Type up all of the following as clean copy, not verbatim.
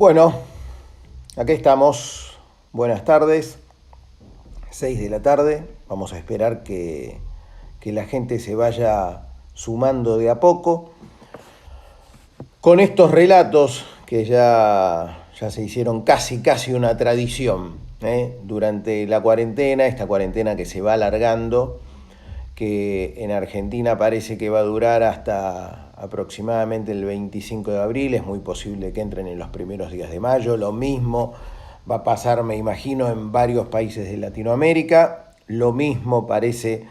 Bueno, aquí estamos. Buenas tardes. 6 de la tarde. Vamos a esperar que la gente se vaya sumando de a poco. Con estos relatos que ya se hicieron casi una tradición, durante la cuarentena, esta cuarentena que se va alargando, que en Argentina parece que va a durar hasta aproximadamente el 25 de abril, es muy posible que entren en los primeros días de mayo, lo mismo va a pasar, me imagino, en varios países de Latinoamérica, lo mismo parece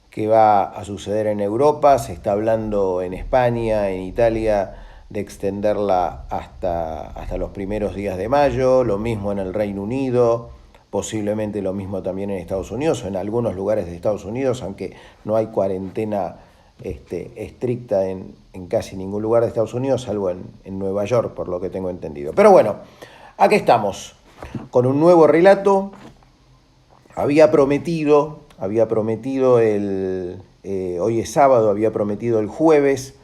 que va a suceder en Europa, se está hablando en España, en Italia, de extenderla hasta los primeros días de mayo, lo mismo en el Reino Unido, posiblemente lo mismo también en Estados Unidos o en algunos lugares de Estados Unidos, aunque no hay cuarentena estricta en casi ningún lugar de Estados Unidos, salvo en Nueva York, por lo que tengo entendido. Pero bueno, aquí estamos, con un nuevo relato. Había prometido hoy es sábado, había prometido el jueves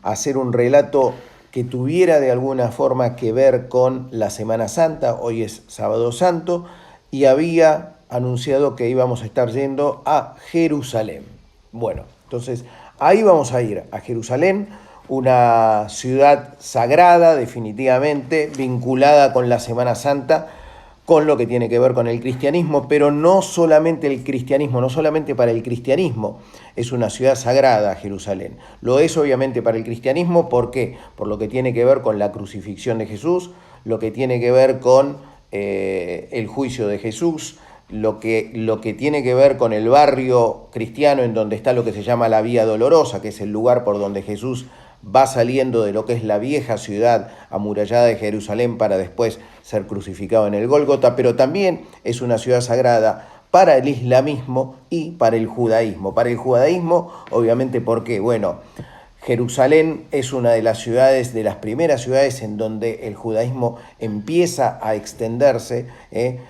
hacer un relato que tuviera de alguna forma que ver con la Semana Santa. Hoy es Sábado Santo y había anunciado que íbamos a estar yendo a Jerusalén. Bueno, entonces ahí vamos a ir a Jerusalén, una ciudad sagrada, definitivamente vinculada con la Semana Santa, con lo que tiene que ver con el cristianismo, pero no solamente el cristianismo, no solamente para el cristianismo es una ciudad sagrada Jerusalén. Lo es obviamente para el cristianismo, ¿por qué? Por lo que tiene que ver con la crucifixión de Jesús, lo que tiene que ver con el juicio de Jesús, lo que tiene que ver con el barrio cristiano en donde está lo que se llama la Vía Dolorosa, que es el lugar por donde Jesús va saliendo de lo que es la vieja ciudad amurallada de Jerusalén para después ser crucificado en el Gólgota, pero también es una ciudad sagrada para el islamismo y para el judaísmo. Para el judaísmo, obviamente, ¿por qué? Bueno, Jerusalén es una de las ciudades, de las primeras ciudades en donde el judaísmo empieza a extenderse,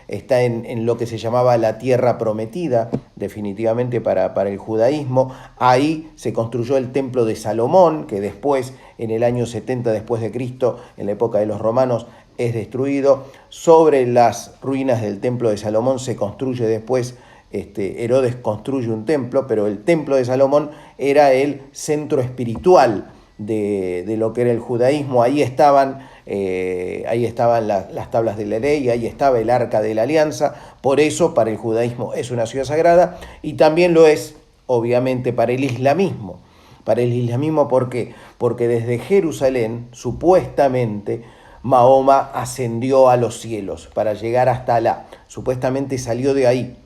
está en lo que se llamaba la tierra prometida, definitivamente para el judaísmo. Ahí se construyó el templo de Salomón, que después, en el año 70 después de Cristo, en la época de los romanos, es destruido. Sobre las ruinas del templo de Salomón se construye después, Herodes construye un templo, pero el templo de Salomón era el centro espiritual de lo que era el judaísmo. Ahí estaban las tablas de la ley, ahí estaba el arca de la alianza. Por eso para el judaísmo es una ciudad sagrada y también lo es obviamente para el islamismo. Para el islamismo, ¿por qué? Porque desde Jerusalén supuestamente Mahoma ascendió a los cielos para llegar hasta Alá. Supuestamente salió de ahí.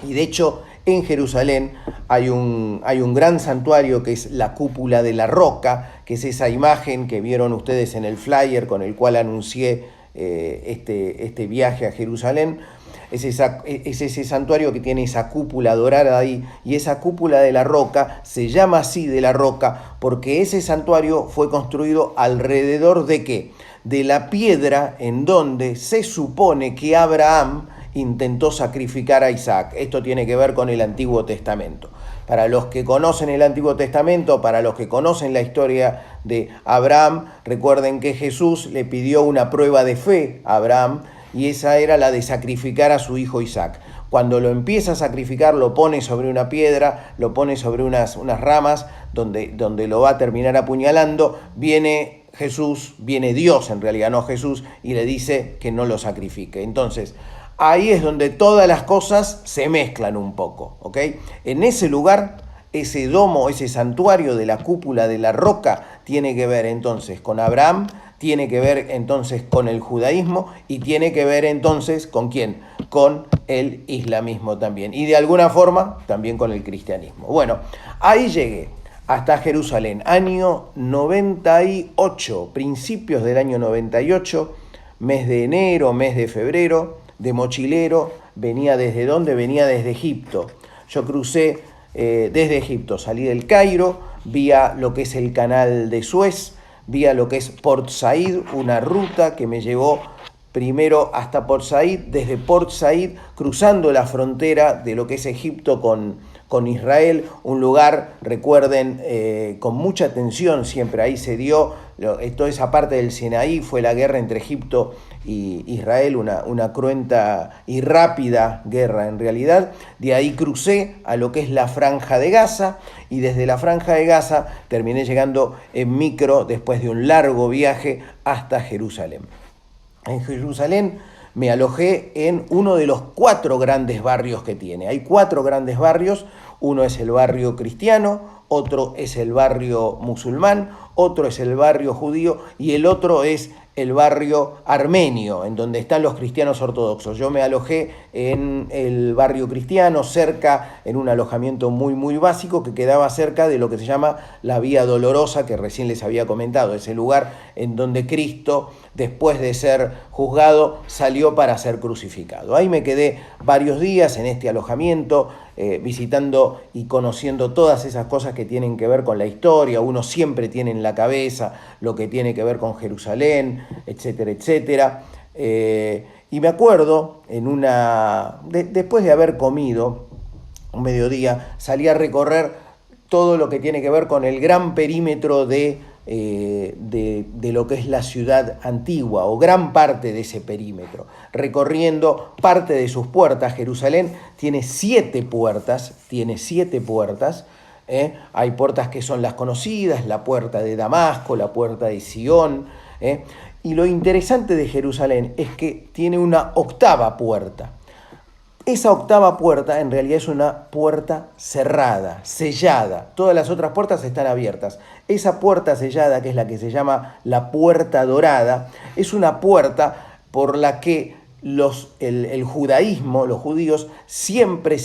Y de hecho, en Jerusalén hay un gran santuario que es la Cúpula de la Roca, que es esa imagen que vieron ustedes en el flyer con el cual anuncié este viaje a Jerusalén. Es ese santuario que tiene esa cúpula dorada ahí, y esa Cúpula de la Roca se llama así de la Roca porque ese santuario fue construido alrededor de ¿qué? De la piedra en donde se supone que Abraham intentó sacrificar a Isaac. Esto tiene que ver con el Antiguo Testamento. Para los que conocen el Antiguo Testamento, para los que conocen la historia de Abraham, recuerden que Jesús le pidió una prueba de fe a Abraham, y esa era la de sacrificar a su hijo Isaac. Cuando lo empieza a sacrificar, lo pone sobre una piedra, lo pone sobre unas ramas, donde lo va a terminar apuñalando. Viene Jesús, viene Dios en realidad, no Jesús, y le dice que no lo sacrifique. Entonces, ahí es donde todas las cosas se mezclan un poco, ¿ok? En ese lugar, ese domo, ese santuario de la Cúpula de la Roca tiene que ver entonces con Abraham, tiene que ver entonces con el judaísmo y tiene que ver entonces ¿con quién? Con el islamismo también. Y de alguna forma también con el cristianismo. Bueno, ahí llegué hasta Jerusalén, año 98, principios del año 98, mes de enero, mes de febrero, de mochilero. Venía ¿desde dónde? Venía desde Egipto. Yo crucé desde Egipto, salí del Cairo, vía lo que es el canal de Suez, vía lo que es Port Said, una ruta que me llevó primero hasta Port Said, desde Port Said cruzando la frontera de lo que es Egipto con con Israel, un lugar, recuerden, con mucha tensión siempre. Ahí se dio toda esa parte del Sinaí, fue la guerra entre Egipto y Israel, una cruenta y rápida guerra en realidad. De ahí crucé a lo que es la Franja de Gaza, y desde la Franja de Gaza terminé llegando en micro, después de un largo viaje, hasta Jerusalén. En Jerusalén me alojé en uno de los 4 grandes barrios que tiene. Hay 4 grandes barrios. Uno es el barrio cristiano, otro es el barrio musulmán, otro es el barrio judío y el otro es el barrio armenio, en donde están los cristianos ortodoxos. Yo me alojé en el barrio cristiano, cerca, en un alojamiento muy básico que quedaba cerca de lo que se llama la Vía Dolorosa, que recién les había comentado, ese lugar en donde Cristo, después de ser juzgado, salió para ser crucificado. Ahí me quedé varios días en este alojamiento, visitando y conociendo todas esas cosas que tienen que ver con la historia. Uno siempre tiene en la cabeza lo que tiene que ver con Jerusalén, etcétera, etcétera. Y me acuerdo, después de haber comido un mediodía, salí a recorrer todo lo que tiene que ver con el gran perímetro de lo que es la ciudad antigua, o gran parte de ese perímetro, recorriendo parte de sus puertas. Jerusalén tiene 7 puertas, hay puertas que son las conocidas, la puerta de Damasco, la puerta de Sion, y lo interesante de Jerusalén es que tiene una 8ª puerta. Esa 8ª puerta en realidad es una puerta cerrada, sellada. Todas las otras puertas están abiertas. Esa puerta sellada, que es la que se llama la puerta dorada, es una puerta por la que el judaísmo, los judíos, siempre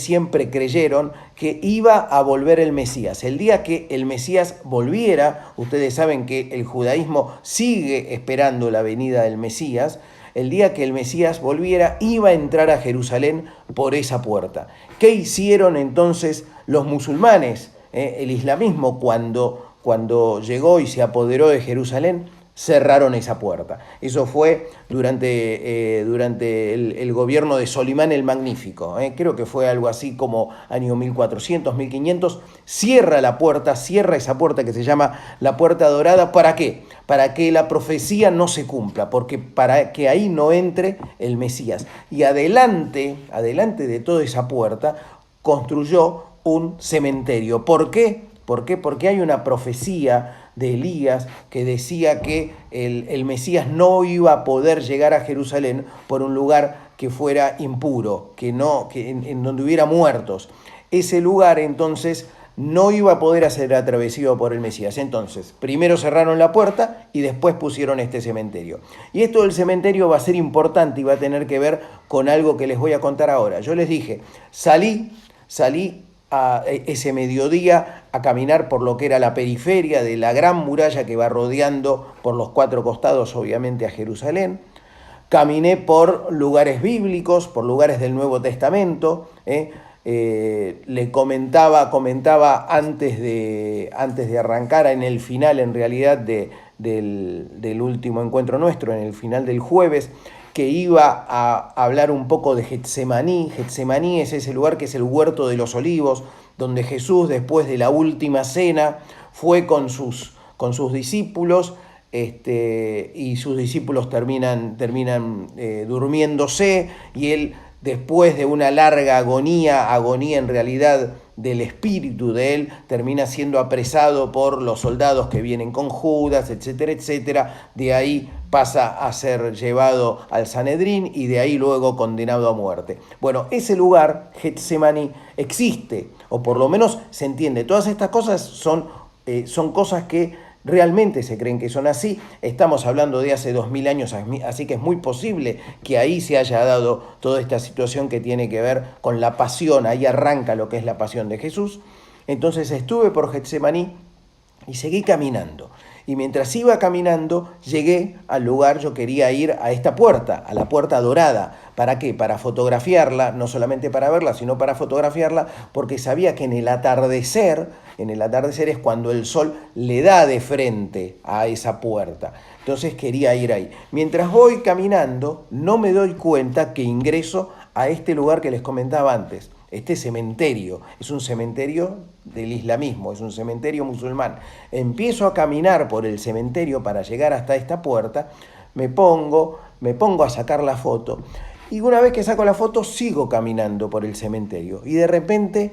creyeron que iba a volver el Mesías. El día que el Mesías volviera, ustedes saben que el judaísmo sigue esperando la venida del Mesías. El día que el Mesías volviera, iba a entrar a Jerusalén por esa puerta. ¿Qué hicieron entonces los musulmanes? El islamismo, cuando llegó y se apoderó de Jerusalén, cerraron esa puerta. Eso fue durante el gobierno de Solimán el Magnífico. Creo que fue algo así como año 1400, 1500. Cierra esa puerta que se llama la Puerta Dorada. ¿Para qué? Para que la profecía no se cumpla, porque para que ahí no entre el Mesías. Y adelante de toda esa puerta construyó un cementerio. ¿Por qué? Porque hay una profecía de Elías que decía que el Mesías no iba a poder llegar a Jerusalén por un lugar que fuera impuro, en donde hubiera muertos. Ese lugar entonces no iba a poder ser atravesado por el Mesías. Entonces, primero cerraron la puerta y después pusieron este cementerio. Y esto del cementerio va a ser importante y va a tener que ver con algo que les voy a contar ahora. Yo les dije, salí ese mediodía a caminar por lo que era la periferia de la gran muralla que va rodeando por los 4 costados, obviamente, a Jerusalén. Caminé por lugares bíblicos, por lugares del Nuevo Testamento. Le comentaba antes de arrancar, en el final, en realidad, del último encuentro nuestro, en el final del jueves, que iba a hablar un poco de Getsemaní. Getsemaní es ese lugar que es el huerto de los olivos, donde Jesús, después de la última cena, fue con sus discípulos, y sus discípulos terminan durmiéndose, y él, después de una larga agonía en realidad del espíritu de él, termina siendo apresado por los soldados que vienen con Judas, etcétera, etcétera. De ahí pasa a ser llevado al Sanedrín y de ahí luego condenado a muerte. Bueno, ese lugar, Getsemaní, existe, o por lo menos se entiende. Todas estas cosas son cosas que realmente se creen que son así. Estamos hablando de hace 2000 años, así que es muy posible que ahí se haya dado toda esta situación que tiene que ver con la pasión. Ahí arranca lo que es la pasión de Jesús. Entonces estuve por Getsemaní y seguí caminando. Y mientras iba caminando, llegué al lugar. Yo quería ir a esta puerta, a la Puerta Dorada. ¿Para qué? Para fotografiarla, no solamente para verla, sino para fotografiarla, porque sabía que en el atardecer es cuando el sol le da de frente a esa puerta. Entonces quería ir ahí. Mientras voy caminando, no me doy cuenta que ingreso a este lugar que les comentaba antes. este cementerio. Es un cementerio del islamismo, es un cementerio musulmán. Empiezo a caminar por el cementerio para llegar hasta esta puerta, me pongo a sacar la foto. Y una vez que saco la foto, sigo caminando por el cementerio. Y de repente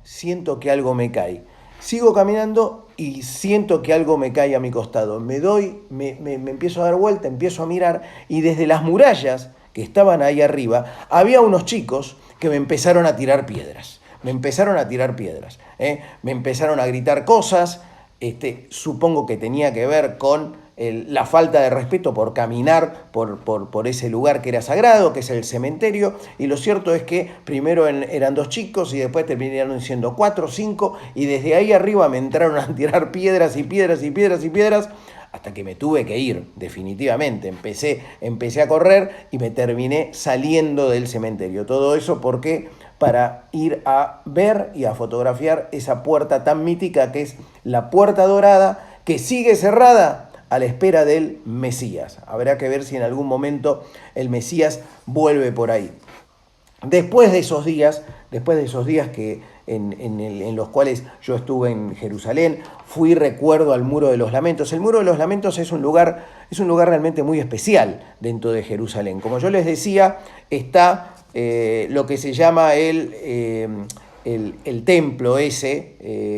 siento que algo me cae. Sigo caminando y siento que algo me cae a mi costado. Me empiezo a dar vuelta, empiezo a mirar, y desde las murallas que estaban ahí arriba, había unos chicos que me empezaron a tirar piedras. Me empezaron a gritar cosas. Supongo que tenía que ver con la falta de respeto por caminar por ese lugar que era sagrado, que es el cementerio. Y lo cierto es que primero eran 2 chicos y después terminaron siendo 4 o 5, y desde ahí arriba me entraron a tirar piedras y piedras y piedras y piedras, hasta que me tuve que ir, definitivamente. Empecé a correr y me terminé saliendo del cementerio. Todo eso porque para ir a ver y a fotografiar esa puerta tan mítica que es la Puerta Dorada, que sigue cerrada a la espera del Mesías. Habrá que ver si en algún momento el Mesías vuelve por ahí. Después de esos días que en los cuales yo estuve en Jerusalén, recuerdo al Muro de los Lamentos. El Muro de los Lamentos es un lugar realmente muy especial dentro de Jerusalén. Como yo les decía, está lo que se llama el templo ese,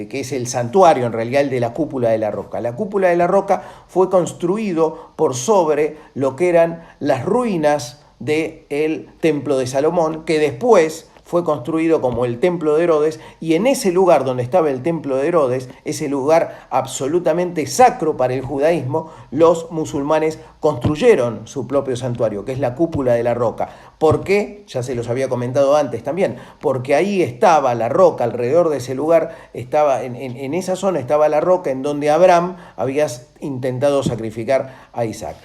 que es el santuario, en realidad el de la Cúpula de la Roca. La Cúpula de la Roca fue construido por sobre lo que eran las ruinas del Templo de Salomón, que después fue construido como el Templo de Herodes, y en ese lugar donde estaba el Templo de Herodes, ese lugar absolutamente sacro para el judaísmo, los musulmanes construyeron su propio santuario, que es la Cúpula de la Roca. ¿Por qué? Ya se los había comentado antes también, porque ahí estaba la roca, alrededor de ese lugar, estaba en esa zona estaba la roca en donde Abraham había intentado sacrificar a Isaac.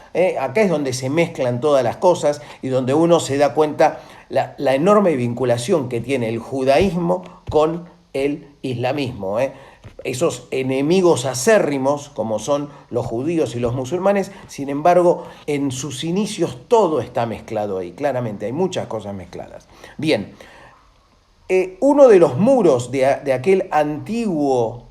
Acá es donde se mezclan todas las cosas y donde uno se da cuenta la enorme vinculación que tiene el judaísmo con el islamismo. Esos enemigos acérrimos como son los judíos y los musulmanes, sin embargo, en sus inicios todo está mezclado ahí, claramente, hay muchas cosas mezcladas. Bien, uno de los muros de aquel antiguo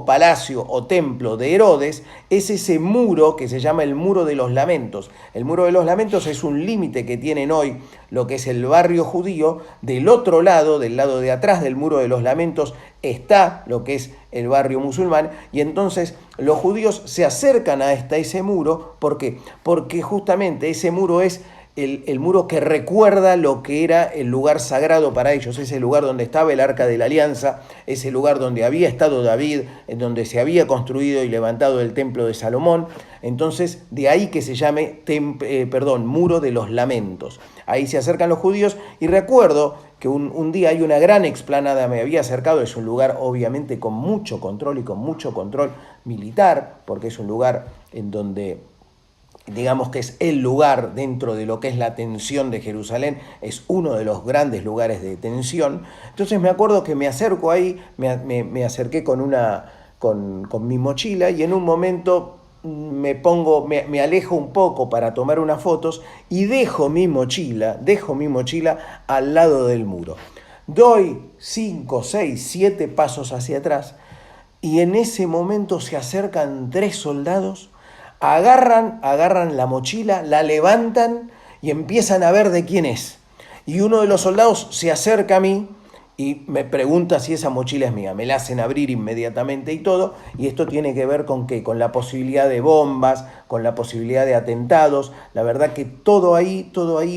palacio o templo de Herodes es ese muro que se llama el Muro de los Lamentos. El Muro de los Lamentos es un límite que tienen hoy lo que es el barrio judío. Del otro lado, del lado de atrás del Muro de los Lamentos, está lo que es el barrio musulmán, y entonces los judíos se acercan hasta ese muro. ¿Por qué? Porque justamente ese muro es el muro que recuerda lo que era el lugar sagrado para ellos, ese lugar donde estaba el Arca de la Alianza, ese lugar donde había estado David, en donde se había construido y levantado el Templo de Salomón. Entonces, de ahí que se llame Muro de los Lamentos. Ahí se acercan los judíos, y recuerdo que un día hay una gran explanada, me había acercado, es un lugar obviamente con mucho control y con mucho control militar, porque es un lugar en donde, digamos que es el lugar dentro de lo que es la tensión de Jerusalén, es uno de los grandes lugares de tensión. Entonces me acuerdo que me acerco ahí, me acerqué con mi mochila, y en un momento me alejo un poco para tomar unas fotos y dejo mi mochila al lado del muro. Doy 5, 6, 7 pasos hacia atrás, y en ese momento se acercan 3 soldados, agarran la mochila, la levantan y empiezan a ver de quién es. Y uno de los soldados se acerca a mí y me pregunta si esa mochila es mía. Me la hacen abrir inmediatamente y todo, y esto tiene que ver con ¿qué? Con la posibilidad de bombas, con la posibilidad de atentados. La verdad que todo ahí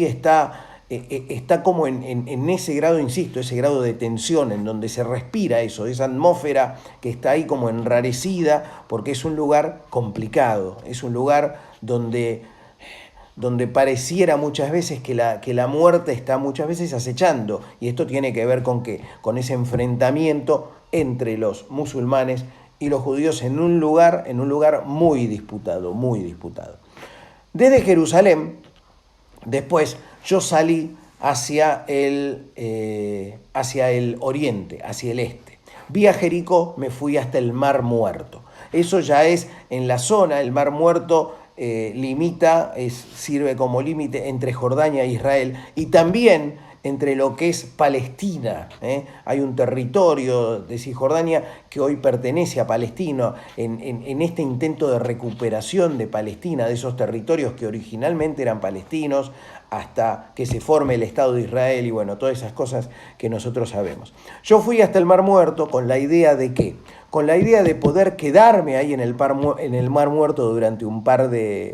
está como en ese grado, insisto, ese grado de tensión en donde se respira eso, esa atmósfera que está ahí como enrarecida, porque es un lugar complicado, es un lugar donde pareciera muchas veces que la muerte está muchas veces acechando, y esto tiene que ver con ¿qué? Con ese enfrentamiento entre los musulmanes y los judíos en un lugar muy disputado, muy disputado. Desde Jerusalén, después yo salí hacia el oriente, hacia el este. Vía Jericó me fui hasta el Mar Muerto. Eso ya es en la zona, el Mar Muerto sirve como límite entre Jordania e Israel, y también entre lo que es Palestina. Hay un territorio de Cisjordania que hoy pertenece a Palestina, en este intento de recuperación de Palestina, de esos territorios que originalmente eran palestinos, hasta que se forme el Estado de Israel y bueno, todas esas cosas que nosotros sabemos. Yo fui hasta el Mar Muerto con la idea de ¿qué? Con la idea de poder quedarme ahí en el Mar Muerto durante un par de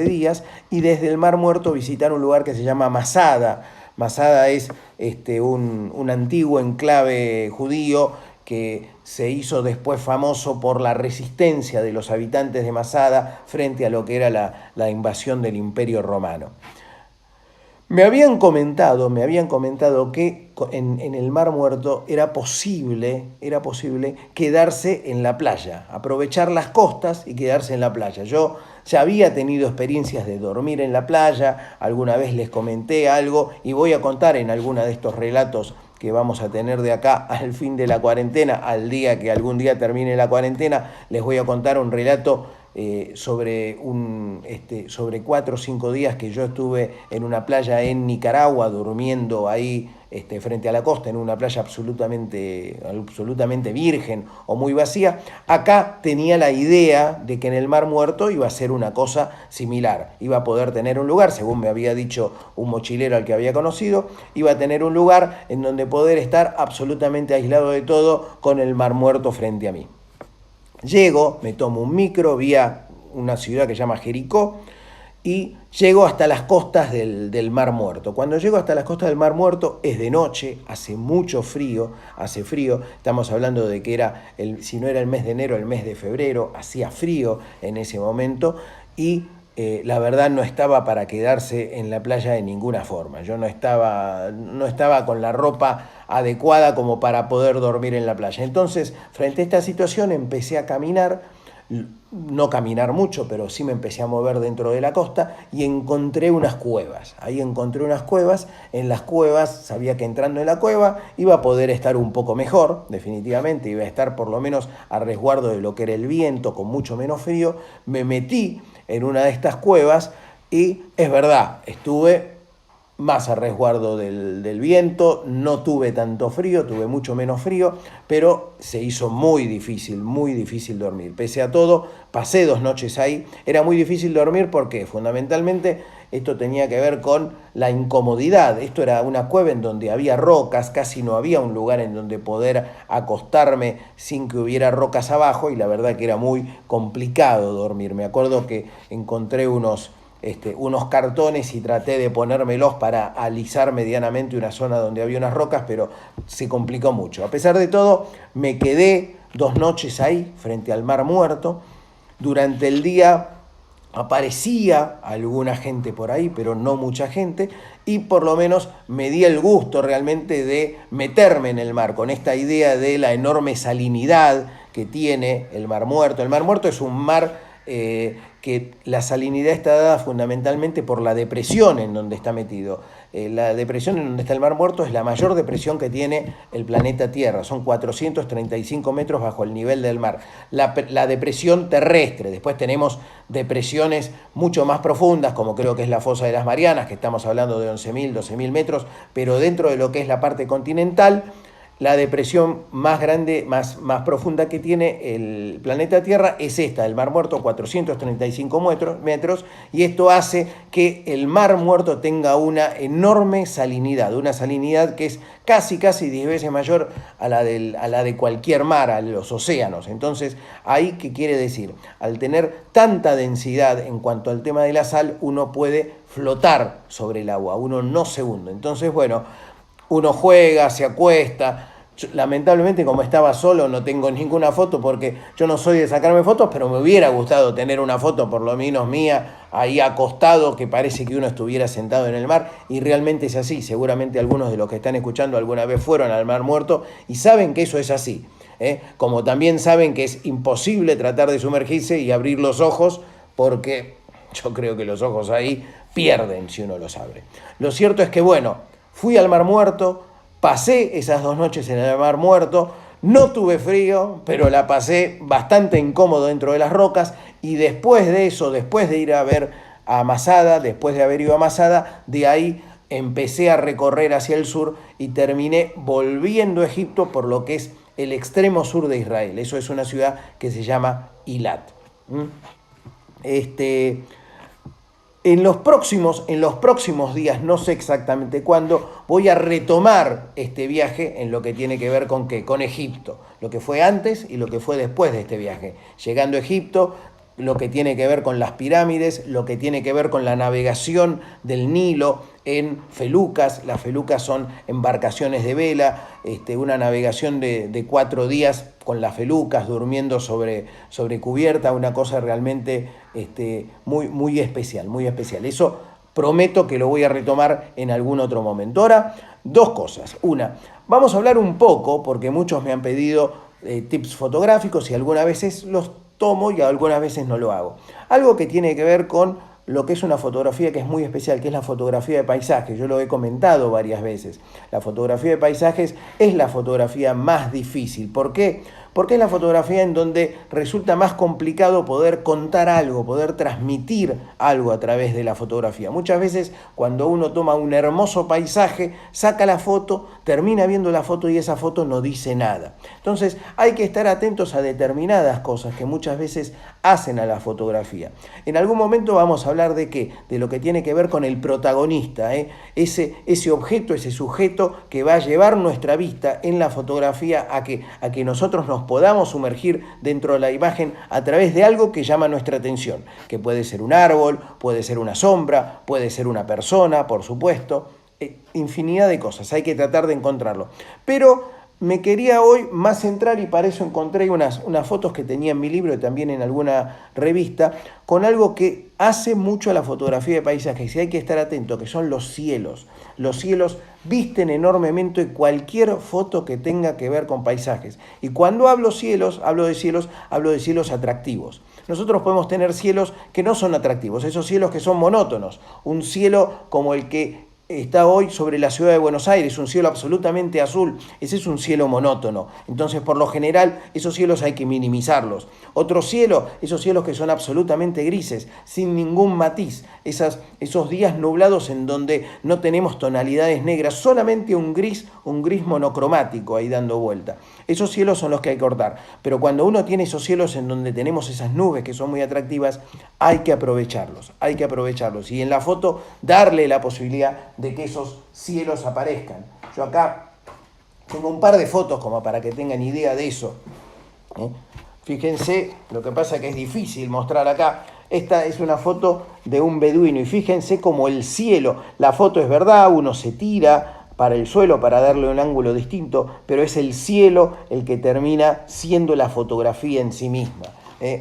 días y desde el Mar Muerto visitar un lugar que se llama Masada. Masada es un antiguo enclave judío que se hizo después famoso por la resistencia de los habitantes de Masada frente a lo que era la invasión del Imperio Romano. Me habían comentado que en el Mar Muerto era posible quedarse en la playa, aprovechar las costas y quedarse en la playa. Yo ya había tenido experiencias de dormir en la playa, alguna vez les comenté algo y voy a contar en alguno de estos relatos que vamos a tener de acá al fin de la cuarentena, al día que algún día termine la cuarentena, les voy a contar un relato sobre 4 o 5 días que yo estuve en una playa en Nicaragua, durmiendo ahí frente a la costa, en una playa absolutamente virgen o muy vacía. Acá tenía la idea de que en el Mar Muerto iba a ser una cosa similar, iba a poder tener un lugar, según me había dicho un mochilero al que había conocido, iba a tener un lugar en donde poder estar absolutamente aislado de todo con el Mar Muerto frente a mí. Llego, me tomo un micro vía una ciudad que se llama Jericó y llego hasta las costas del Mar Muerto. Cuando llego hasta las costas del Mar Muerto es de noche, hace mucho frío, estamos hablando de que era, si no era el mes de enero, el mes de febrero, hacía frío en ese momento y la verdad no estaba para quedarse en la playa de ninguna forma. Yo no estaba con la ropa adecuada como para poder dormir en la playa. Entonces, frente a esta situación empecé a caminar, no caminar mucho, pero sí me empecé a mover dentro de la costa y encontré unas cuevas. Ahí encontré unas cuevas, en las cuevas sabía que entrando en la cueva iba a poder estar un poco mejor, definitivamente, iba a estar por lo menos a resguardo de lo que era el viento, con mucho menos frío. Me metí en una de estas cuevas y es verdad, estuve más a resguardo del viento, no tuve tanto frío, tuve mucho menos frío, pero se hizo muy difícil dormir. Pese a todo, pasé 2 noches ahí, era muy difícil dormir porque fundamentalmente esto tenía que ver con la incomodidad. Esto era una cueva en donde había rocas, casi no había un lugar en donde poder acostarme sin que hubiera rocas abajo y la verdad que era muy complicado dormir. Me acuerdo que encontré unos cartones y traté de ponérmelos para alisar medianamente una zona donde había unas rocas, pero se complicó mucho. A pesar de todo, me quedé 2 noches ahí, frente al Mar Muerto. Durante el día aparecía alguna gente por ahí, pero no mucha gente, y por lo menos me di el gusto realmente de meterme en el mar, con esta idea de la enorme salinidad que tiene el Mar Muerto. El Mar Muerto es un mar que la salinidad está dada fundamentalmente por la depresión en donde está metido. La depresión en donde está el Mar Muerto es la mayor depresión que tiene el planeta Tierra, son 435 metros bajo el nivel del mar. La depresión terrestre, después tenemos depresiones mucho más profundas, como creo que es la Fosa de las Marianas, que estamos hablando de 11.000, 12.000 metros, pero dentro de lo que es la parte continental, la depresión más grande, más profunda que tiene el planeta Tierra es esta, el Mar Muerto, 435 metros, y esto hace que el Mar Muerto tenga una enorme salinidad, una salinidad que es casi 10 veces mayor a la de cualquier mar, a los océanos. Entonces, ¿ahí qué quiere decir? Al tener tanta densidad en cuanto al tema de la sal, uno puede flotar sobre el agua, uno no se hunde. Entonces, bueno, uno juega, se acuesta. Lamentablemente, como estaba solo, no tengo ninguna foto porque yo no soy de sacarme fotos, pero me hubiera gustado tener una foto por lo menos mía ahí acostado, que parece que uno estuviera sentado en el mar, y realmente es así. Seguramente algunos de los que están escuchando alguna vez fueron al Mar Muerto y saben que eso es así, como también saben que es imposible tratar de sumergirse y abrir los ojos, porque yo creo que los ojos ahí pierden si uno los abre. Lo cierto es que, bueno, fui al Mar Muerto, pasé esas 2 noches en el Mar Muerto, no tuve frío, pero la pasé bastante incómodo dentro de las rocas, y después de eso, después de ir a ver a Masada, después de haber ido a Masada, de ahí empecé a recorrer hacia el sur y terminé volviendo a Egipto por lo que es el extremo sur de Israel. Eso es una ciudad que se llama Eilat. En los próximos días, no sé exactamente cuándo, voy a retomar este viaje en lo que tiene que ver con ¿qué? Con Egipto, lo que fue antes y lo que fue después de este viaje. Llegando a Egipto, lo que tiene que ver con las pirámides, lo que tiene que ver con la navegación del Nilo en felucas. Las felucas son embarcaciones de vela, una navegación de 4 días con las felucas, durmiendo sobre cubierta, una cosa realmente muy especial, muy especial. Eso prometo que lo voy a retomar en algún otro momento. Ahora, 2 cosas. Una, vamos a hablar un poco, porque muchos me han pedido tips fotográficos y algunas veces los tomo y algunas veces no lo hago. Algo que tiene que ver con lo que es una fotografía que es muy especial, que es la fotografía de paisajes. Yo lo he comentado varias veces. La fotografía de paisajes es la fotografía más difícil. ¿Por qué? Porque es la fotografía en donde resulta más complicado poder contar algo, poder transmitir algo a través de la fotografía. Muchas veces cuando uno toma un hermoso paisaje, saca la foto, termina viendo la foto y esa foto no dice nada. Entonces hay que estar atentos a determinadas cosas que muchas veces hacen a la fotografía. En algún momento vamos a hablar de qué, de lo que tiene que ver con el protagonista, ese objeto, ese sujeto que va a llevar nuestra vista en la fotografía a que nosotros nos podamos sumergir dentro de la imagen a través de algo que llama nuestra atención, que puede ser un árbol, puede ser una sombra, puede ser una persona, por supuesto, infinidad de cosas, hay que tratar de encontrarlo. Pero me quería hoy más centrar, y para eso encontré unas fotos que tenía en mi libro y también en alguna revista, con algo que hace mucho a la fotografía de paisajes y hay que estar atento, que son los cielos. Los cielos visten enormemente cualquier foto que tenga que ver con paisajes. Y cuando hablo de cielos atractivos. Nosotros podemos tener cielos que no son atractivos, esos cielos que son monótonos. Un cielo como el que está hoy sobre la ciudad de Buenos Aires, un cielo absolutamente azul, ese es un cielo monótono. Entonces, por lo general, esos cielos hay que minimizarlos. Otro cielo, esos cielos que son absolutamente grises, sin ningún matiz, esos días nublados en donde no tenemos tonalidades negras, solamente un gris monocromático ahí dando vuelta. Esos cielos son los que hay que cortar. Pero cuando uno tiene esos cielos en donde tenemos esas nubes que son muy atractivas, hay que aprovecharlos. Y en la foto darle la posibilidad de que esos cielos aparezcan. Yo acá tengo un par de fotos como para que tengan idea de eso. Fíjense, lo que pasa es que es difícil mostrar acá. Esta es una foto de un beduino y fíjense como el cielo, la foto es verdad, uno se tira para el suelo para darle un ángulo distinto, pero es el cielo el que termina siendo la fotografía en sí misma.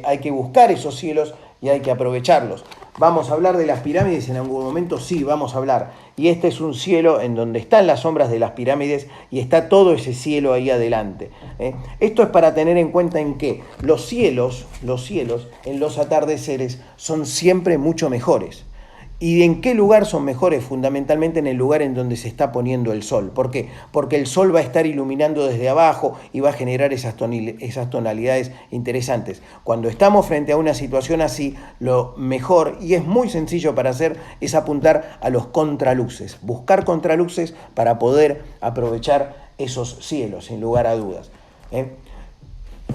Hay que buscar esos cielos y hay que aprovecharlos. ¿Vamos a hablar de las pirámides en algún momento? Sí, vamos a hablar. Y este es un cielo en donde están las sombras de las pirámides y está todo ese cielo ahí adelante. Esto es para tener en cuenta en que los cielos en los atardeceres son siempre mucho mejores. ¿Y en qué lugar son mejores? Fundamentalmente en el lugar en donde se está poniendo el sol. ¿Por qué? Porque el sol va a estar iluminando desde abajo y va a generar esas tonalidades interesantes. Cuando estamos frente a una situación así, lo mejor, y es muy sencillo para hacer, es apuntar a los contraluces. Buscar contraluces para poder aprovechar esos cielos, sin lugar a dudas.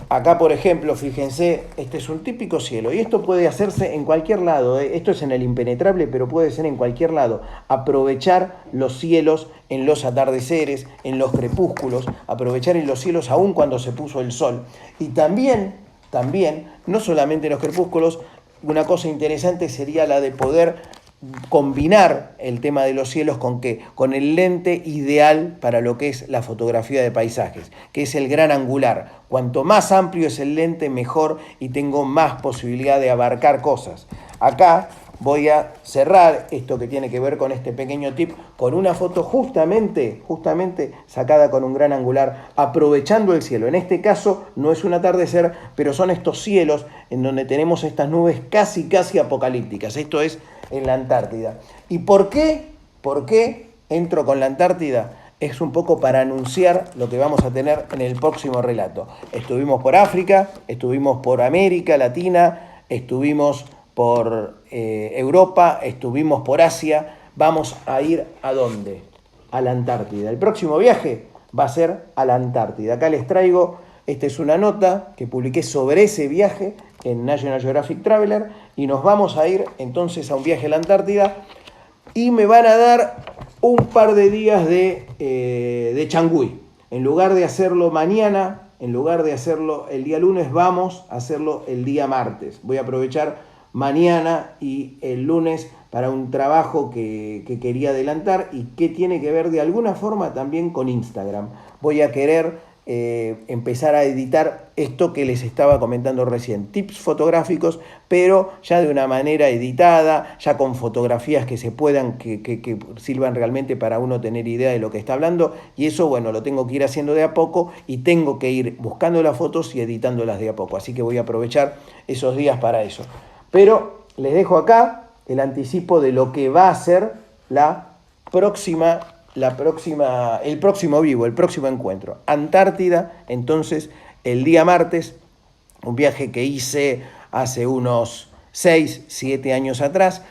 Acá, por ejemplo, fíjense, este es un típico cielo y esto puede hacerse en cualquier lado. Esto es en el impenetrable, pero puede ser en cualquier lado. Aprovechar los cielos en los atardeceres, en los crepúsculos, aprovechar en los cielos aún cuando se puso el sol. Y también, no solamente en los crepúsculos, una cosa interesante sería la de poder combinar el tema de los cielos con ¿qué? Con el lente ideal para lo que es la fotografía de paisajes, que es el gran angular. Cuanto más amplio es el lente, mejor y tengo más posibilidad de abarcar cosas. Acá voy a cerrar esto que tiene que ver con este pequeño tip con una foto justamente sacada con un gran angular, aprovechando el cielo. En este caso no es un atardecer, pero son estos cielos en donde tenemos estas nubes casi apocalípticas. Esto es en la Antártida. ¿Y por qué? ¿Por qué entro con la Antártida? Es un poco para anunciar lo que vamos a tener en el próximo relato. Estuvimos por África, estuvimos por América Latina, estuvimos por Europa, estuvimos por Asia. vamos a ir ¿a dónde? A la Antártida. El próximo viaje va a ser a la Antártida. Acá les traigo, esta es una nota que publiqué sobre ese viaje en National Geographic Traveler, y nos vamos a ir entonces a un viaje a la Antártida, y me van a dar un par de días de changüí. En lugar de hacerlo mañana, en lugar de hacerlo el día lunes, vamos a hacerlo el día martes. Voy a aprovechar mañana y el lunes para un trabajo que quería adelantar y que tiene que ver de alguna forma también con Instagram. Voy a querer empezar a editar esto que les estaba comentando recién, tips fotográficos, pero ya de una manera editada, ya con fotografías que se puedan, que sirvan realmente para uno tener idea de lo que está hablando, y eso, bueno, lo tengo que ir haciendo de a poco y tengo que ir buscando las fotos y editándolas de a poco, así que voy a aprovechar esos días para eso. Pero les dejo acá el anticipo de lo que va a ser el próximo vivo, el próximo encuentro. Antártida, entonces, el día martes, un viaje que hice hace unos 6, 7 años atrás,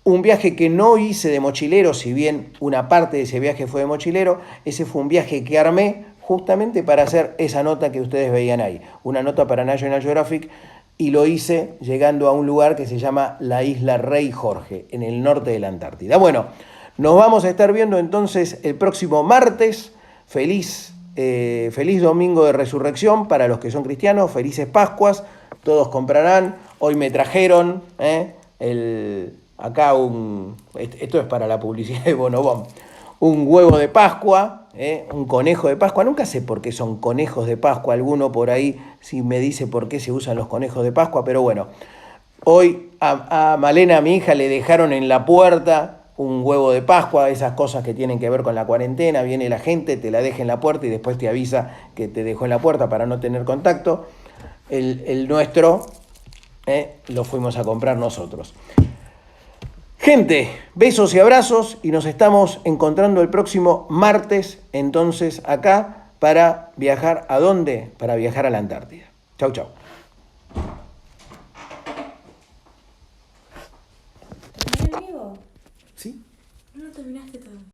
un viaje que no hice de mochilero, si bien una parte de ese viaje fue de mochilero, ese fue un viaje que armé justamente para hacer esa nota que ustedes veían ahí, una nota para National Geographic, y lo hice llegando a un lugar que se llama la isla Rey Jorge, en el norte de la Antártida. Bueno, nos vamos a estar viendo entonces el próximo martes. Feliz domingo de resurrección para los que son cristianos, felices Pascuas, todos comprarán. Hoy me trajeron esto es para la publicidad de Bonobón, un huevo de Pascua, un conejo de Pascua. Nunca sé por qué son conejos de Pascua, alguno por ahí sí me dice por qué se usan los conejos de Pascua, pero bueno, hoy a Malena, mi hija, le dejaron en la puerta un huevo de Pascua, esas cosas que tienen que ver con la cuarentena. Viene la gente, te la deja en la puerta y después te avisa que te dejó en la puerta para no tener contacto. El nuestro lo fuimos a comprar nosotros. Gente, besos y abrazos, y nos estamos encontrando el próximo martes, entonces acá, para viajar ¿a dónde? Para viajar a la Antártida. Chau, chau. ¿Terminé el vivo? ¿Sí? No lo terminaste todo.